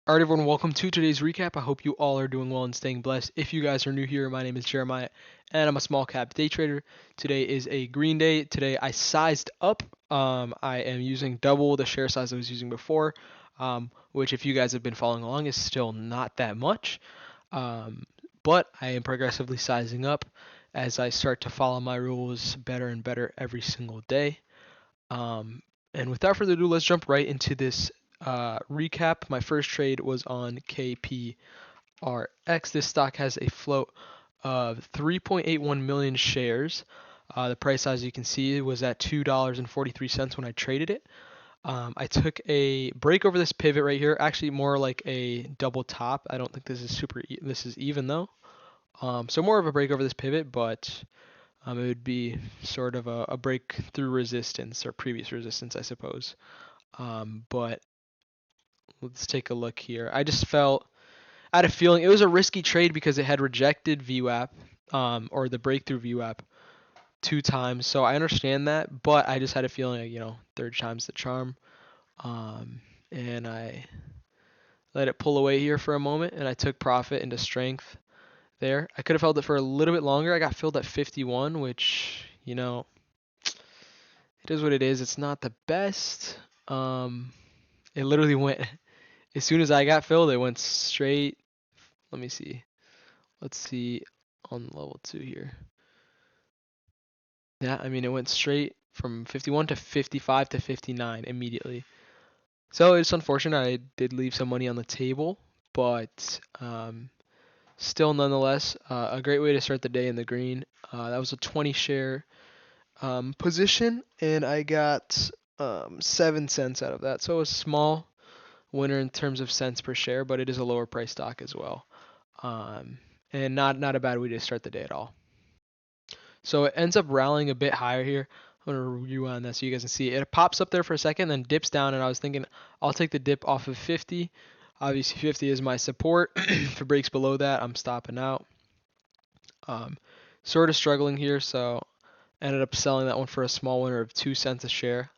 Alright, everyone, welcome to today's recap. I hope you all are doing well and staying blessed. If you guys are new here, my name is Jeremiah, and I'm a small cap day trader. Today is a green day. Today I sized up. I am using double the share size I was using before, which, if you guys have been following along, is still not that much. Um, but I am progressively sizing up as I start to follow my rules better and better every single day. Um, and without further ado, let's jump right into this recap. My first trade was on KPRX. This stock has a float of 3.81 million shares. The price, as you can see, was at $2.43 when I traded it. I took a break over this pivot right here, actually more like a double top. I don't think this is this is even though. So more of a break over this pivot, but it would be sort of a break through resistance or previous resistance, I suppose. But let's take a look here. I had a feeling it was a risky trade because it had rejected VWAP, or the breakthrough VWAP 2 times. So I understand that, but I just had a feeling, third time's the charm. And I let it pull away here for a moment, and I took profit into strength there. I could have held it for a little bit longer. I got filled at 51, which, it is what it is. It's not the best. It literally went as soon as I got filled, it went straight. Let me see. Let's see on level 2 here. Yeah, I mean it went straight from 51 to 55 to 59 immediately. So it's unfortunate. I did leave some money on the table, but still nonetheless a great way to start the day in the green. That was a 20 share position, and I got 7 cents out of that. So a small winner in terms of cents per share, but it is a lower price stock as well. And not a bad way to start the day at all. So it ends up rallying a bit higher here. I'm going to rewind that so you guys can see it. It pops up there for a second, then dips down, and I was thinking I'll take the dip off of 50. Obviously 50 is my support. If it breaks below that, I'm stopping out. Sort of struggling here, so ended up selling that one for a small winner of 2 cents a share.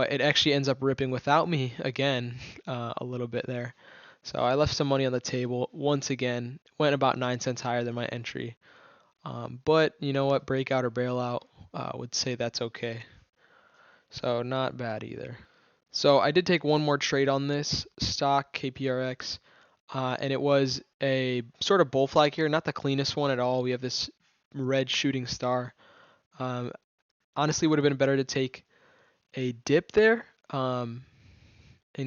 It actually ends up ripping without me again a little bit there. So I left some money on the table. Once again, went about 9 cents higher than my entry. But you know what? Breakout or bailout, would say that's okay. So not bad either. So I did take one more trade on this stock, KPRX. And it was a sort of bull flag here. Not the cleanest one at all. We have this red shooting star. Honestly, would have been better to take a dip there and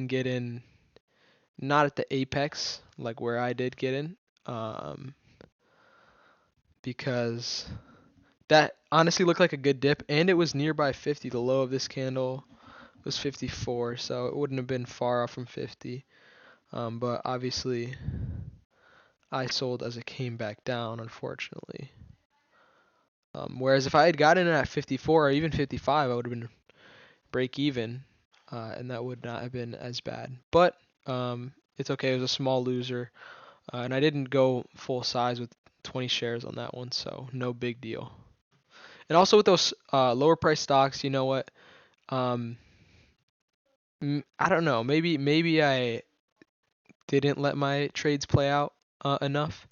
get in, not at the apex like where I did get in, because that honestly looked like a good dip, and it was nearby 50. The low of this candle was 54, so it wouldn't have been far off from 50. But obviously I sold as it came back down, unfortunately. Whereas if I had gotten it at 54 or even 55, I would have been break even, and that would not have been as bad. But it's okay. It was a small loser, and I didn't go full size with 20 shares on that one, so no big deal. And also with those lower price stocks, you know what? I don't know. Maybe I didn't let my trades play out enough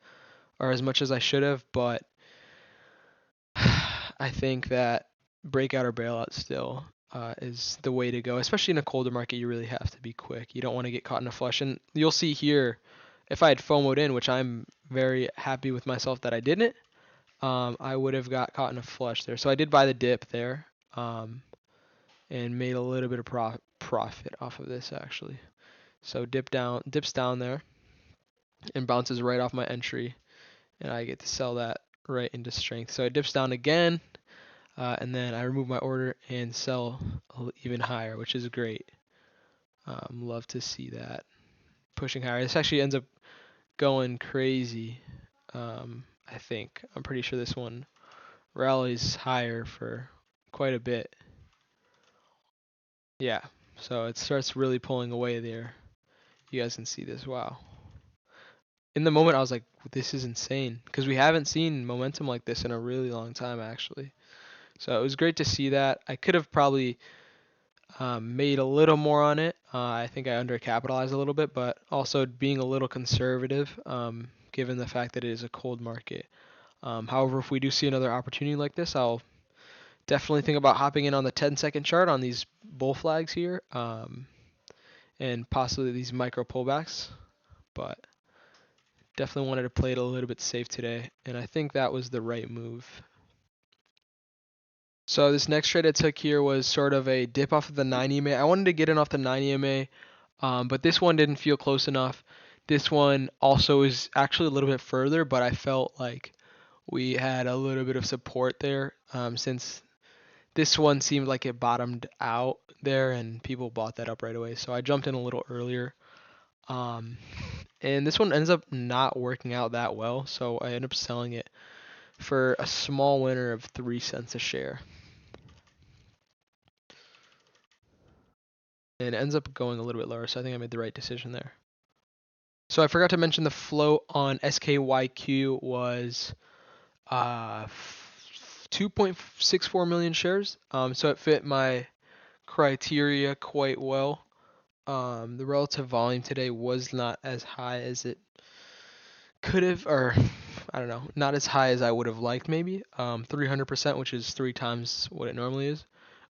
or as much as I should have, but I think that breakout or bailout still is the way to go, especially in a colder market. You really have to be quick. You don't want to get caught in a flush. And you'll see here, if I had FOMO'd in, which I'm very happy with myself that I didn't, I would have got caught in a flush there. So I did buy the dip there, and made a little bit of profit off of this actually. So dips down there, and bounces right off my entry, and I get to sell that right into strength. So it dips down again, and then I remove my order and sell even higher, which is great. Love to see that pushing higher. This actually ends up going crazy. I think I'm pretty sure this one rallies higher for quite a bit. Yeah, so it starts really pulling away there. You guys can see this. Wow. In the moment, I was like, this is insane, because we haven't seen momentum like this in a really long time, actually. So it was great to see that. I could have probably made a little more on it, I think I undercapitalized a little bit, but also being a little conservative, given the fact that it is a cold market. However, if we do see another opportunity like this, I'll definitely think about hopping in on the 10-second chart on these bull flags here, and possibly these micro pullbacks. But definitely wanted to play it a little bit safe today, and I think that was the right move. So this next trade I took here was sort of a dip off of the 9 EMA. I wanted to get in off the 9 EMA, but this one didn't feel close enough. This one also is actually a little bit further, but I felt like we had a little bit of support there, since this one seemed like it bottomed out there and people bought that up right away. So I jumped in a little earlier. Um, and this one ends up not working out that well, so I end up selling it for a small winner of 3 cents a share. And it ends up going a little bit lower, so I think I made the right decision there. So I forgot to mention the float on SKYQ was 2.64 million shares. So it fit my criteria quite well. The relative volume today was not as high as it could have, or I don't know, not as high as I would have liked maybe. 300%, which is 3 times what it normally is,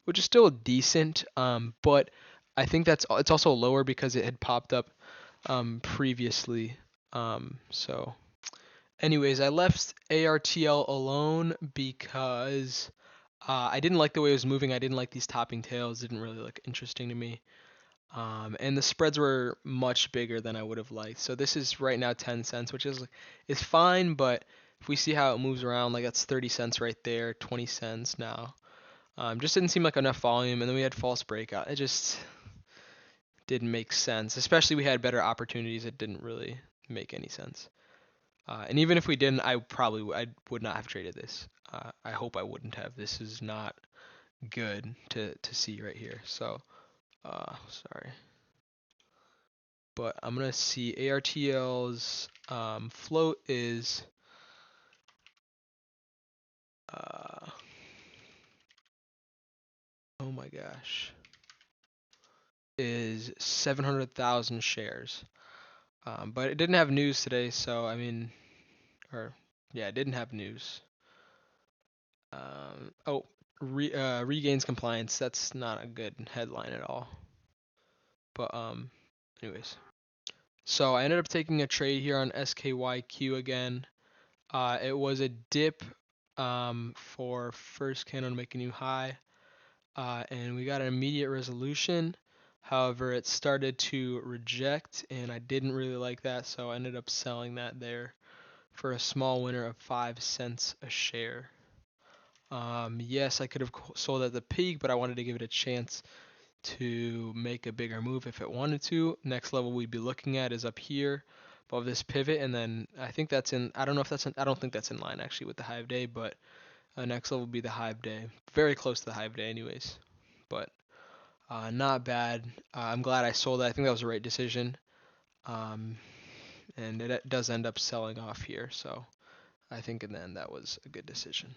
which is still decent. But I think it's also lower because it had popped up previously. So anyways, I left ARTL alone because I didn't like the way it was moving. I didn't like these topping tails. It didn't really look interesting to me. And the spreads were much bigger than I would have liked. So this is right now 10 cents, which is fine, but if we see how it moves around, like that's 30 cents right there, 20 cents now. Just didn't seem like enough volume, and then we had false breakout. It just didn't make sense, especially we had better opportunities. It didn't really make any sense. And even if we didn't, I would not have traded this. I hope I wouldn't have. This is not good to see right here. So, sorry. But I'm gonna see ARTL's float is oh my gosh, is 700,000 shares. But it didn't have news today, so I mean, or yeah, it didn't have news. Regains compliance. That's not a good headline at all. But anyways. So I ended up taking a trade here on SKYQ again. It was a dip for first candle to make a new high, and we got an immediate resolution. However, it started to reject, and I didn't really like that, so I ended up selling that there for a small winner of 5 cents a share. Yes, I could have sold at the peak, but I wanted to give it a chance to make a bigger move if it wanted to. Next level we'd be looking at is up here above this pivot, and then I think that's in, I don't know if that's in, I don't think that's in line actually with the high of day, but next level would be the high of day. Very close to the high of day anyways, but not bad. I'm glad I sold it. I think that was the right decision. And it does end up selling off here, so I think in the end that was a good decision.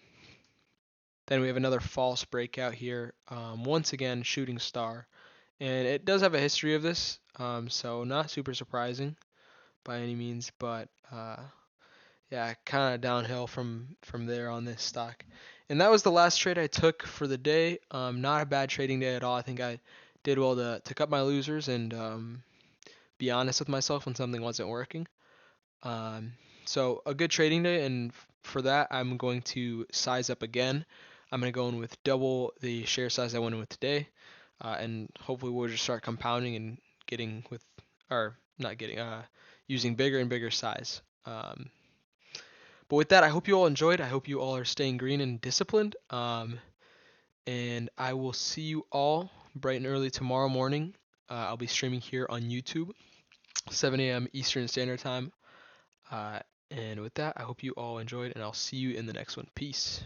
Then we have another false breakout here. Once again, shooting star. And it does have a history of this, so not super surprising by any means, but yeah, kind of downhill from there on this stock. And that was the last trade I took for the day. Not a bad trading day at all. I think I did well to cut my losers and be honest with myself when something wasn't working. So a good trading day, and for that I'm going to size up again. I'm going to go in with double the share size I went in with today, and hopefully we'll just start compounding and getting with, or not getting, using bigger and bigger size. But with that, I hope you all enjoyed. I hope you all are staying green and disciplined. And I will see you all bright and early tomorrow morning. I'll be streaming here on YouTube, 7 a.m. Eastern Standard Time. And with that, I hope you all enjoyed, and I'll see you in the next one. Peace.